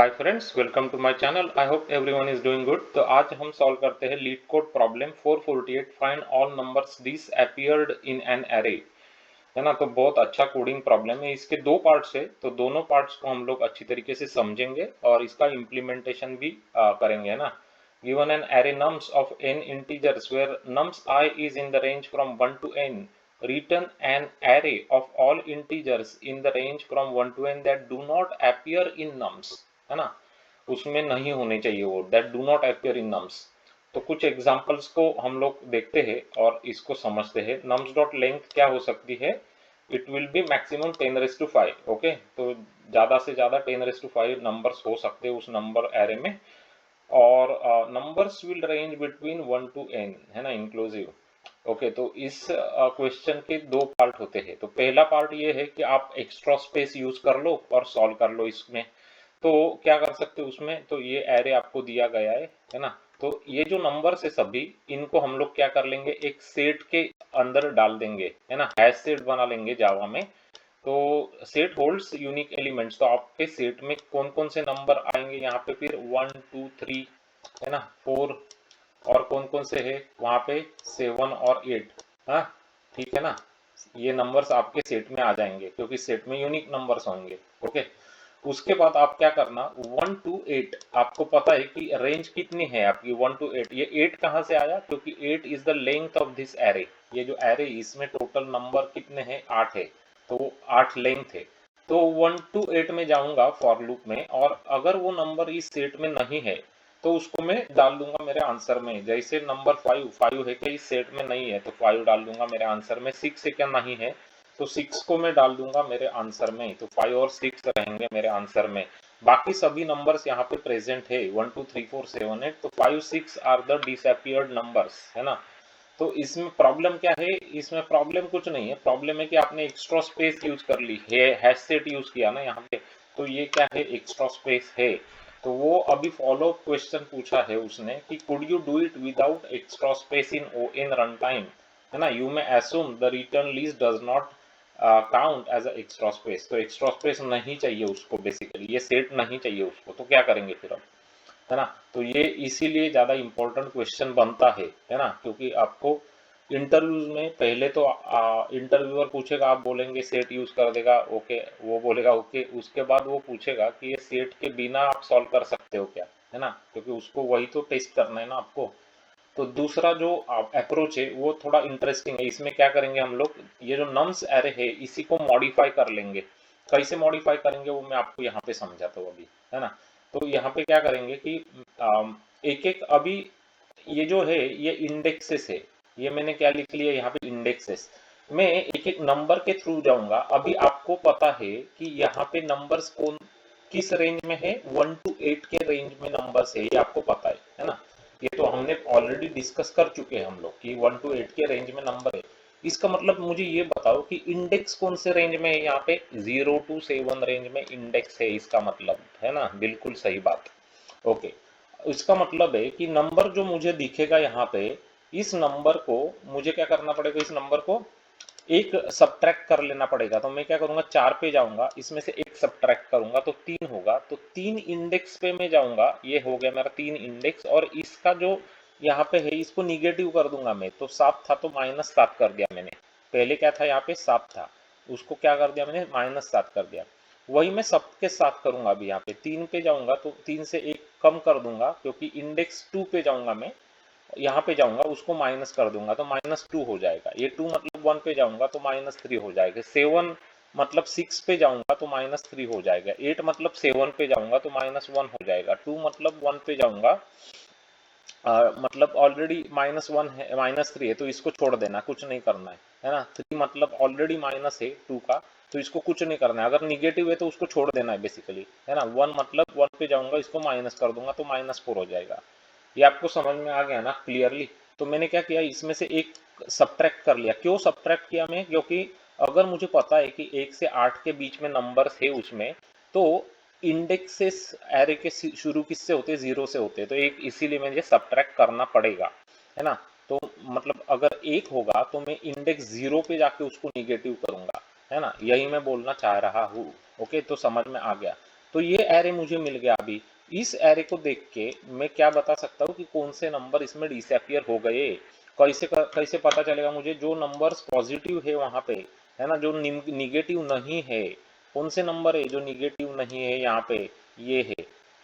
Hi friends, welcome to my channel. I hope everyone is doing good. तो आज हम solve करते हैं leet code problem 448। Find all numbers disappeared in an array. है ना। तो बहुत अच्छा कोडिंग प्रॉब्लम है। इसके दो पार्ट्स है, तो दोनों पार्ट्स को हम लोग अच्छी तरीके से समझेंगे और इसका इम्प्लीमेंटेशन भी करेंगे। है ना। Given an array nums of n integers where nums I is in the range from 1 to n, return an array of all integers in the range from 1 to n that do not appear in nums। है ना। उसमें नहीं होने चाहिए वो that do not appear in nums। तो कुछ examples को हम लोग देखते हैं और इसको समझते हैं। nums डॉट लेंथ क्या हो सकती है? It will be maximum 10⁵। Okay, तो ज्यादा से ज्यादा 10⁵ नंबर्स हो सकते हैं उस नंबर एरे में। और numbers will range between 1 to n, है ना, इंक्लूसिव। ओके, तो इस क्वेश्चन के दो पार्ट होते हैं। तो पहला पार्ट ये है कि आप एक्स्ट्रा स्पेस यूज कर लो और सॉल्व कर लो इसमें। तो क्या कर सकते हो उसमें? तो ये एरे आपको दिया गया है ना। तो ये जो नंबर्स है सभी, इनको हम लोग क्या कर लेंगे, एक सेट के अंदर डाल देंगे, है ना। हैश सेट बना लेंगे जावा में। तो सेट होल्ड्स यूनिक एलिमेंट्स। तो आपके सेट में कौन कौन से नंबर आएंगे यहाँ पे? फिर 1 2 3, है ना, 4, और कौन कौन से है वहां पे? 7 और 8। हाँ, ठीक है ना। ये नंबर्स आपके सेट में आ जाएंगे क्योंकि सेट में यूनिक नंबर्स होंगे। ओके, उसके बाद आप क्या करना, 1 to 8 आपको पता है कि रेंज कितनी है आपकी? 1 to 8। ये 8 कहाँ से आया? क्योंकि 8 is the length of this array. ये जो एरे, इसमें टोटल नंबर कितने हैं? 8 है, तो वो 8 लेंथ है। तो 1 to 8 में जाऊंगा फॉर लूप में, और अगर वो नंबर इस सेट में नहीं है तो उसको मैं डाल दूंगा मेरे आंसर में। जैसे नंबर 5 है कि इस सेट में नहीं है, तो 5 डाल दूंगा मेरे आंसर में। 6 है क्या? नहीं है, तो 6 को मैं डाल दूंगा मेरे आंसर में। तो 5 और 6 रहेंगे मेरे आंसर में। बाकी सभी नंबर्स यहाँ पे प्रेजेंट है, 1 2 3 4 7 8। तो 5 6 आर द डिसअपीयर्ड नंबर्स, है ना। तो इसमें प्रॉब्लम क्या है? इसमें प्रॉब्लम कुछ नहीं है। प्रॉब्लम है कि आपने एक्स्ट्रा स्पेस यूज कर ली है, हैश सेट यूज किया ना यहाँ पे। तो ये क्या है? एक्स्ट्रा स्पेस है। तो वो अभी फॉलो क्वेश्चन पूछा है उसने कि could you do it without extra space in O n run time, है ना। You may assume the return list does not count as extra space. तो एक्स्ट्रा स्पेस नहीं चाहिए उसको, बेसिकली ये सेट नहीं चाहिए उसको। तो क्या करेंगे फिर अब, है ना। तो ये इसीलिए ज्यादा इंपॉर्टेंट क्वेश्चन बनता है ना। क्योंकि आपको इंटरव्यूज में पहले तो इंटरव्यूअर पूछेगा, आप बोलेंगे सेट यूज कर देगा, ओके, वो बोलेगा ओके। उसके बाद वो पूछेगा कि ये सेट के बिना आप सॉल्व कर सकते हो क्या, है ना, क्योंकि उसको वही तो टेस्ट करना है ना आपको। तो दूसरा जो अप्रोच है वो थोड़ा इंटरेस्टिंग है। इसमें क्या करेंगे हम लोग, ये जो नम्स एरे है इसी को मॉडिफाई कर लेंगे। कैसे मॉडिफाई करेंगे वो मैं आपको यहाँ पे समझाता हूँ अभी, है ना। तो यहाँ पे क्या करेंगे कि एक एक अभी ये जो है ये इंडेक्सेस है। ये मैंने क्या लिख लिया यहाँ पे? इंडेक्सेस। मैं एक एक नंबर के थ्रू जाऊंगा। अभी आपको पता है कि यहाँ पे नंबर्स कौन किस रेंज में है? 1 to 8 के रेंज में नंबर्स है, ये आपको पता है ना। ये तो हमने ऑलरेडी डिस्कस कर चुके हैं हम लोग कि 1 to 8 के रेंज में नंबर है। इसका मतलब मुझे ये बताओ कि इंडेक्स कौन से रेंज में है? यहाँ पे 0 to 7 रेंज में इंडेक्स है, इसका मतलब, है ना। बिल्कुल सही बात। ओके, इसका मतलब है कि नंबर जो मुझे दिखेगा यहाँ पे, इस नंबर को मुझे क्या करना पड़ेगा? इस नंबर को एक सब्ट्रैक्ट कर लेना पड़ेगा। तो मैं क्या करूंगा, 4 पे जाऊंगा, इसमें से एक सब्ट्रैक्ट करूंगा तो 3 होगा। तो 3 इंडेक्स पे मैं जाऊंगा, ये हो गया मेरा 3 इंडेक्स। और इसका जो यहाँ पे है इसको निगेटिव कर दूंगा मैं। तो 7 था तो -7 कर दिया मैंने। पहले क्या था? यहाँ पे 7 था, उसको क्या कर दिया मैंने? -7 कर दिया। वही मैं सबके साथ करूंगा। अभी यहाँ पे 3 पे जाऊंगा तो 3 से एक कम कर दूंगा, क्योंकि इंडेक्स 2 पे जाऊंगा मैं, यहाँ पे जाऊंगा उसको माइनस कर दूंगा तो -2 हो जाएगा। ये 2 मतलब 1 पे जाऊंगा तो -3 हो जाएगा। 7 मतलब 6 पे जाऊंगा तो -3 हो जाएगा। 8 मतलब 7 पे जाऊंगा तो -1 हो जाएगा। 2 मतलब 1 पे जाऊंगा, मतलब ऑलरेडी -1 है, -3 है, तो इसको छोड़ देना, कुछ नहीं करना है ना। 3 मतलब ऑलरेडी माइनस है 2 का, तो इसको कुछ नहीं करना है। अगर निगेटिव है तो उसको छोड़ देना है बेसिकली, है ना। 1 मतलब 1 पे जाऊंगा, इसको माइनस कर दूंगा तो -4 हो जाएगा। ये आपको समझ में आ गया ना क्लियरली? तो मैंने क्या किया, इसमें से एक सब्ट्रैक्ट कर लिया। क्यों सब्ट्रैक्ट किया मैं? क्योंकि अगर मुझे पता है कि 1 से 8 के बीच में नंबर्स है उसमें, तो इंडेक्सेस एरे के शुरू किससे होते हैं? 0 से होते हैं। तो एक इसीलिए मुझे सब्ट्रैक्ट करना पड़ेगा, है ना। तो मतलब अगर 1 होगा तो मैं इंडेक्स 0 पे जाके उसको निगेटिव करूंगा, है ना। यही मैं बोलना चाह रहा हूँ। ओके, तो समझ में आ गया। तो ये एरे मुझे मिल गया अभी। इस एरे को देख के मैं क्या बता सकता हूँ कि कौन से नंबर इसमें डिसअपियर हो गए। कैसे पता चलेगा मुझे? जो नंबर्स पॉजिटिव है वहां पे, है ना, जो निगेटिव नहीं है, कौन से नंबर है जो निगेटिव नहीं है यहाँ पे, ये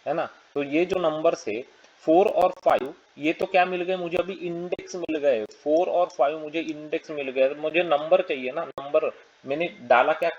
है ना। तो ये जो नंबर्स है 4 और 5, ये तो क्या मिल गए मुझे? अभी इंडेक्स मिल गए। 4 और 5 मुझे इंडेक्स मिल गए, तो मुझे नंबर चाहिए ना, नंबर। मैंने डाला क्या,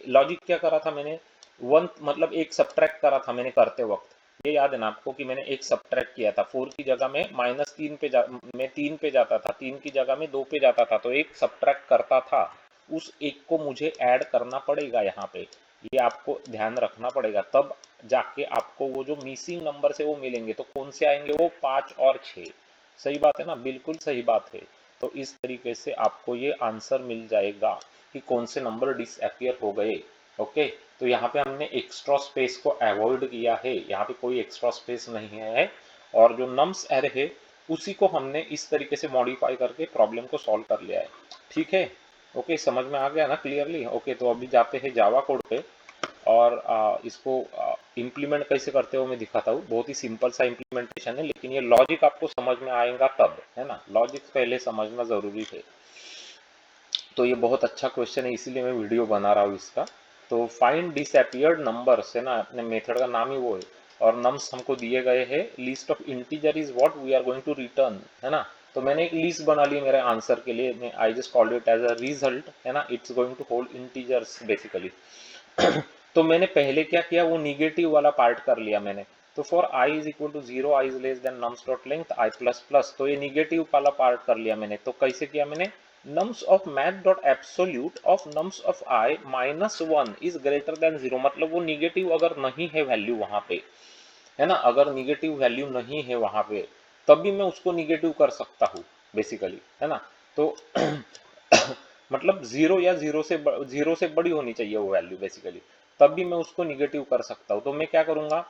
लॉजिक क्या करा था मैंने? वन मतलब एक सब्ट्रैक्ट करा था मैंने करते वक्त। ये याद है ना आपको कि मैंने एक सब्ट्रैक्ट किया था। 4 की जगह में -3 पे मैं 3 पे जाता था, 3 की जगह में 2 पे जाता था, तो एक सब्ट्रैक्ट करता था। उस एक को मुझे ऐड करना पड़ेगा यहाँ पे, ये आपको ध्यान रखना पड़ेगा, तब जाके आपको वो जो मिसिंग नंबर है वो मिलेंगे। तो कौन से आएंगे वो? 5 और 6। सही बात है ना, बिल्कुल सही बात है। तो इस तरीके से आपको ये आंसर मिल जाएगा कि कौन से नंबर डिसअपियर हो गए। ओके, तो यहाँ पे हमने एक्स्ट्रा स्पेस को अवॉइड किया है, यहाँ पे कोई एक्स्ट्रा स्पेस नहीं है। और जो नम्स एरे है उसी को हमने इस तरीके से मॉडिफाई करके प्रॉब्लम को सॉल्व कर लिया है। ठीक है, ओके, समझ में आ गया ना क्लियरली? ओके, तो अभी जाते हैं जावा कोड पे और इसको इम्प्लीमेंट कैसे करते हो मैं दिखाता हूँ। बहुत ही सिंपल सा इम्प्लीमेंटेशन है, लेकिन ये लॉजिक आपको समझ में आएगा तब, है ना। लॉजिक पहले समझना जरूरी है। तो ये बहुत अच्छा क्वेश्चन है, इसीलिए मैं वीडियो बना रहा हूँ इसका। तो फाइंड डिसअपियर्ड नंबर्स, है ना, अपने मेथड का नाम ही वो है। और नम्स हमको दिए गए हैं। List of integer is what we are going to return, है ना। तो मैंने एक लिस्ट बना ली मेरे आंसर के लिए, मैं I just called it as a result, है ना। It's going to hold integers basically. तो मैंने पहले क्या किया, वो निगेटिव वाला पार्ट कर लिया मैंने। तो for i is equal to 0, i is less than nums dot length i plus plus, तो ये निगेटिव वाला पार्ट कर लिया मैंने। तो कैसे किया मैंने? Nums of math dot absolute of nums of I -1 is greater than 0, मतलब वो निगेटिव अगर नहीं है वैल्यू वहां पे, है ना, अगर निगेटिव वैल्यू नहीं है वहां पे, तब भी मैं उसको निगेटिव कर सकता हूँ बेसिकली, है ना। तो मतलब जीरो से बड़ी होनी चाहिए वो वैल्यू बेसिकली, तब भी मैं उसको निगेटिव कर सकता हूँ। तो मैं क्या करूंगा?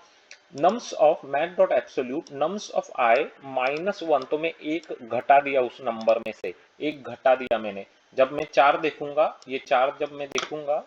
Nums of math dot absolute nums of I -1, तो मैं एक घटा दिया उस नंबर में से, एक घटा दिया मैंने। जब मैं 4 देखूंगा, ये 4 जब मैं देखूंगा,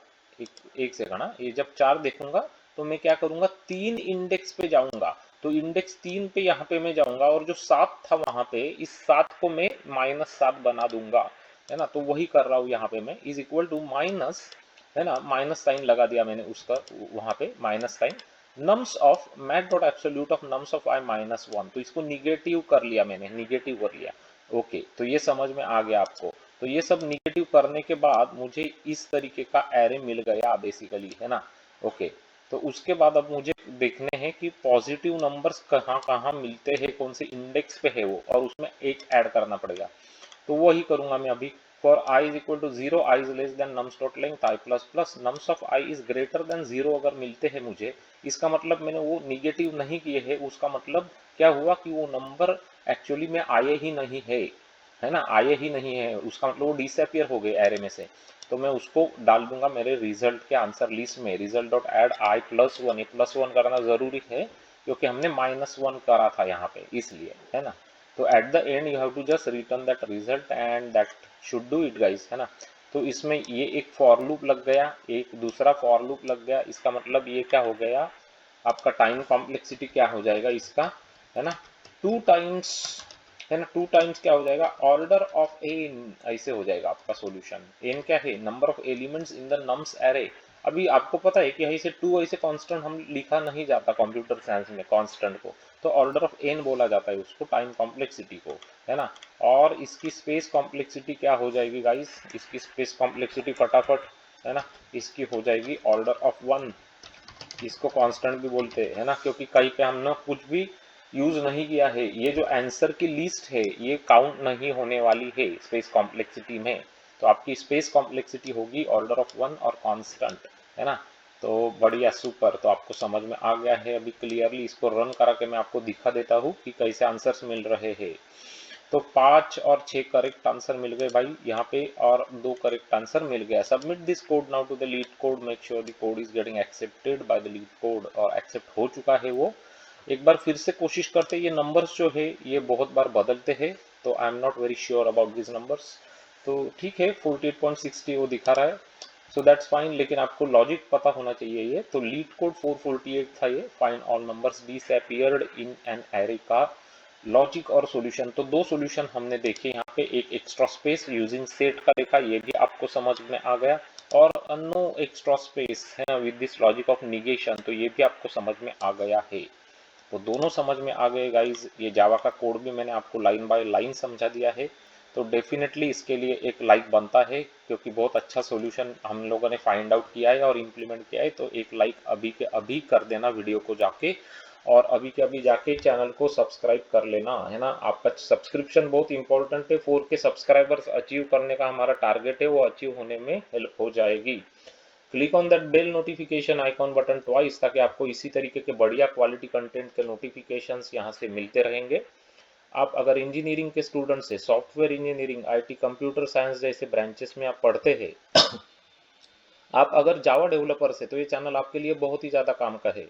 एक सेकंड, ये जब 4 देखूंगा तो मैं क्या करूंगा? 3 इंडेक्स पे जाऊंगा। तो इंडेक्स 3 पे यहाँ पे मैं जाऊंगा, और जो 7 था वहां पे, इस 7 को मैं -7 बना दूंगा, है ना। तो वही कर रहा हूँ यहाँ पे मैं, इज इक्वल टू माइनस, है ना, माइनस साइन लगा दिया मैंने उसका वहां पे minus sign. Nums of math dot absolute of nums of I -1, तो इसको निगेटिव कर लिया मैंने, निगेटिव कर लिया। ओके, तो ये समझ में आ गया आपको। तो ये सब निगेटिव करने के बाद मुझे इस तरीके का एरे मिल गया बेसिकली, है ना। ओके, तो उसके बाद अब मुझे देखने हैं कि पॉजिटिव नंबर्स कहाँ कहाँ मिलते हैं, कौन से इंडेक्स पे है वो, और उसमें एक ऐड करना पड़ेगा। तो वही करूंगा मैं अभी। For i is equal to 0, i is less than nums dot length i plus plus, nums of i is greater than 0 अगर मिलते हैं मुझे, इसका मतलब मैंने वो निगेटिव नहीं किए हैं, उसका मतलब क्या हुआ कि वो नंबर एक्चुअली में आए ही नहीं है ना, आए ही नहीं है, उसका मतलब वो डिसअपियर हो गए एरे में से। तो मैं उसको डाल दूंगा मेरे रिजल्ट के आंसर लिस्ट में, रिजल्ट डॉट एड आई +1, ये +1 करना जरूरी है क्योंकि हमने -1 करा था यहाँ पे, इसलिए, है ना। तो at the end you have to just return that result and that should do it guys, है ना। तो इसमें ये एक फॉर लूप लग गया, एक दूसरा फॉर लूप लग गया, इसका मतलब ये क्या हो गया, आपका टाइम कॉम्प्लेक्सिटी क्या हो जाएगा इसका, है ना, 2 टाइम्स, है ना, 2 टाइम्स क्या हो जाएगा, ऑर्डर ऑफ एन, ऐसे हो जाएगा आपका सॉल्यूशन। एन क्या है? Number of elements in the nums array. अभी आपको पता है कि ऐसे 2 ऐसे कांस्टेंट हम लिखा नहीं जाता कंप्यूटर साइंस में कांस्टेंट को, तो ऑर्डर ऑफ एन बोला जाता है उसको, टाइम कॉम्प्लेक्सिटी को, है ना। और इसकी स्पेस कॉम्प्लेक्सिटी क्या हो जाएगी गाइस? इसकी स्पेस कॉम्प्लेक्सिटी फटाफट, है ना, इसकी हो जाएगी ऑर्डर ऑफ 1। इसको कांस्टेंट भी बोलते हैं, है ना, क्योंकि कहीं पे हमने कुछ भी यूज नहीं किया है। ये जो आंसर की लिस्ट है ये काउंट नहीं होने वाली है स्पेस कॉम्प्लेक्सिटी में। तो आपकी स्पेस कॉम्प्लेक्सिटी होगी ऑर्डर ऑफ 1 और कांस्टेंट, है ना। तो बढ़िया, सुपर। तो आपको समझ में आ गया है अभी क्लियरली। इसको रन करा के मैं आपको दिखा देता हूँ कि कैसे आंसर्स मिल रहे हैं। तो 5 और 6 करेक्ट आंसर मिल गए भाई यहाँ पे, और 2 करेक्ट आंसर मिल गया। Submit this code now to the leet code, make sure the code is getting accepted by the leet code, और एक्सेप्ट हो चुका है वो। एक बार फिर से कोशिश करते, ये नंबर्स जो है ये बहुत बार बदलते हैं, तो I am not very sure about this numbers. तो ठीक है, 48.60 वो दिखा रहा है। सो दैट्स फाइन, लेकिन आपको लॉजिक पता होना चाहिए ये। तो लीड कोड 448 था ये, find all numbers disappeared in an array का लॉजिक और सॉल्यूशन। तो दो सॉल्यूशन हमने देखे यहाँ पे, एक एक्स्ट्रा स्पेस यूजिंग सेट का देखा, ये भी आपको समझ में आ गया, और नो एक्स्ट्रा स्पेस है with this logic of negation, तो ये भी आपको समझ में आ गया है। तो दोनों समझ में आ गए गाइज। ये जावा का कोड भी मैंने आपको लाइन बाय लाइन समझा दिया है। तो डेफिनेटली इसके लिए एक लाइक बनता है, क्योंकि बहुत अच्छा सॉल्यूशन हम लोगों ने फाइंड आउट किया है और इम्प्लीमेंट किया है। तो एक लाइक अभी के अभी कर देना वीडियो को जाके, और अभी के अभी जाके चैनल को सब्सक्राइब कर लेना, है ना। आपका सब्सक्रिप्शन बहुत इंपॉर्टेंट है, 4K सब्सक्राइबर्स अचीव करने का हमारा टारगेट है, वो अचीव होने में हेल्प हो जाएगी। Click on that bell notification icon button twice, ताकि आपको इसी तरीके के बढ़िया क्वालिटी कंटेंट के नोटिफिकेशंस यहाँ से मिलते रहेंगे। आप अगर इंजीनियरिंग के स्टूडेंट्स हैं, software engineering, IT, computer science जैसे ब्रांचेस में आप पढ़ते हैं, आप अगर जावा डेवलपर्स है, तो ये चैनल आपके लिए बहुत ही ज़्यादा काम का है।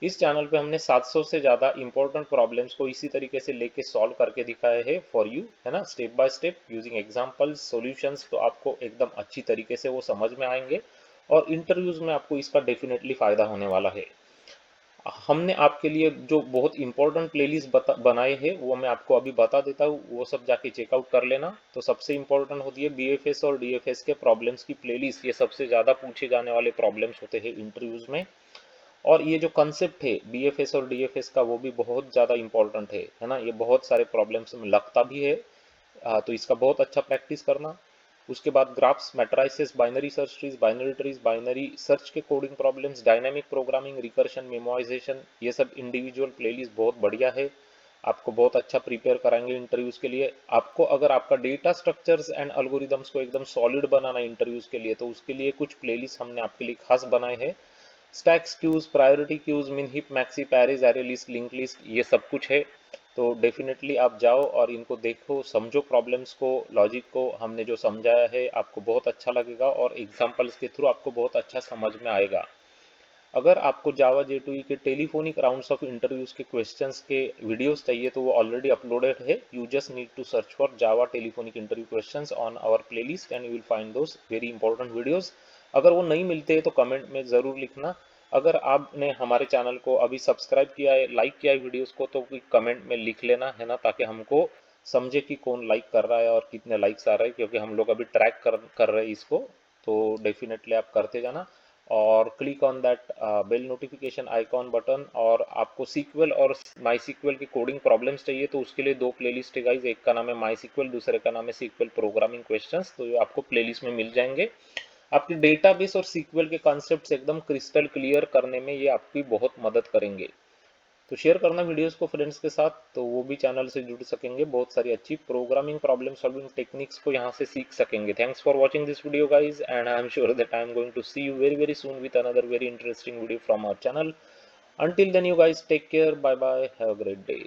इस चैनल पे हमने 700 से ज़्यादा इंपॉर्टेंट प्रॉब्लम्स को इसी तरीके से लेके सॉल्व करके दिखाए हैं फॉर यू, है ना, step by step using examples, solutions. तो आपको एकदम अच्छी तरीके से वो समझ में आएंगे, और इंटरव्यूज में आपको इसका डेफिनेटली फ़ायदा होने वाला है। हमने आपके लिए जो बहुत इंपॉर्टेंट प्लेलिस्ट बनाए हैं, वो मैं आपको अभी बता देता हूँ, वो सब जाके चेकआउट कर लेना। तो सबसे इंपॉर्टेंट होती है बीएफएस और डीएफएस के प्रॉब्लम्स की प्लेलिस्ट। ये सबसे ज़्यादा पूछे जाने वाले प्रॉब्लम्स होते हैं इंटरव्यूज में। और ये जो कंसेप्ट है बीएफएस और डीएफएस का, वो भी बहुत ज़्यादा इंपॉर्टेंट है ना। ये बहुत सारे प्रॉब्लम्स में लगता भी है। तो इसका बहुत अच्छा प्रैक्टिस करना। उसके बाद graphs, matrices, binary search trees, binary trees, binary search के coding problems, dynamic programming, recursion, memorization, ये सब इंडिविजुअल प्लेलिस्ट बहुत बढ़िया है। आपको बहुत अच्छा प्रिपेयर कराएंगे इंटरव्यूज के लिए। आपको अगर आपका डेटा स्ट्रक्चर्स एंड अल्गोरिदम्स को एकदम सॉलिड बनाना है इंटरव्यूज के लिए, तो उसके लिए कुछ प्लेलिस्ट हमने आपके लिए खास बनाए हैं। स्टैक्स क्यूज, प्रायोरिटी क्यूज, मिन hip, maxi, Perez, array list, link list, ये सब कुछ है। तो डेफिनेटली आप जाओ और इनको देखो, समझो प्रॉब्लम्स को, लॉजिक को। हमने जो समझाया है आपको बहुत अच्छा लगेगा, और एग्जांपल्स के थ्रू आपको बहुत अच्छा समझ में आएगा। अगर आपको जावा J2E के टेलीफोनिक राउंड्स ऑफ इंटरव्यूज के क्वेश्चंस के वीडियोस चाहिए, तो वो ऑलरेडी अपलोडेड है। You just need to search for Java telephonic interview questions on our playlist and you will find those very important videos. अगर वो नहीं मिलते हैं तो कमेंट में ज़रूर लिखना। अगर आपने हमारे चैनल को अभी सब्सक्राइब किया है, लाइक किया है वीडियोस को, तो कमेंट में लिख लेना, है ना, ताकि हमको समझे कि कौन लाइक कर रहा है और कितने लाइक्स आ रहे हैं, क्योंकि हम लोग अभी ट्रैक कर रहे हैं इसको। तो डेफिनेटली आप करते जाना, और click on that bell notification icon button. और आपको सीक्वल और माई सीक्वल की कोडिंग प्रॉब्लम्स चाहिए, तो उसके लिए दो प्लेलिस्ट है गाइज। एक का नाम है माई सीक्वल, दूसरे का नाम है सीक्वल प्रोग्रामिंग क्वेश्चंस। तो ये आपको प्लेलिस्ट में मिल जाएंगे। आपकी डेटाबेस और सीक्वल के कॉन्सेप्ट्स एकदम क्रिस्टल क्लियर करने में ये आपकी बहुत मदद करेंगे। तो शेयर करना वीडियोस को फ्रेंड्स के साथ, तो वो भी चैनल से जुड़ सकेंगे, बहुत सारी अच्छी प्रोग्रामिंग प्रॉब्लम सॉल्विंग टेक्निक्स को यहाँ से सीख सकेंगे। Thanks for watching this video guys, and I am sure that I am going to see you very very soon with another very interesting video from our channel. Until then, you guys take care. Bye bye. Have a great day.